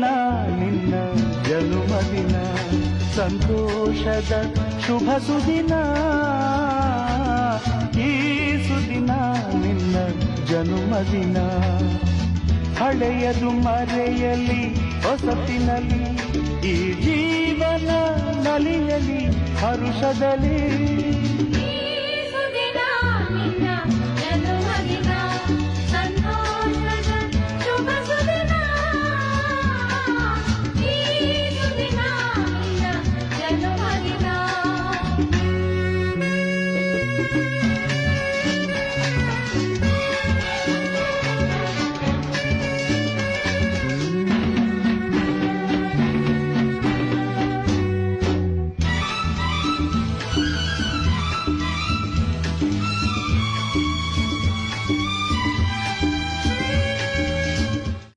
ದಿನ ನಿನ್ನ ಜನುಮದಿನ, ಸಂತೋಷದ ಶುಭ ಸುದಿನ. ಈ ಸುದಿನ ನಿನ್ನ ಜನುಮದಿನ, ಹಳೆಯದು ಮರೆಯಲಿ ಹೊಸತಿನಲ್ಲಿ, ಈ ಜೀವನ ನಲಿಯಲಿ ಹರುಷದಲ್ಲಿ.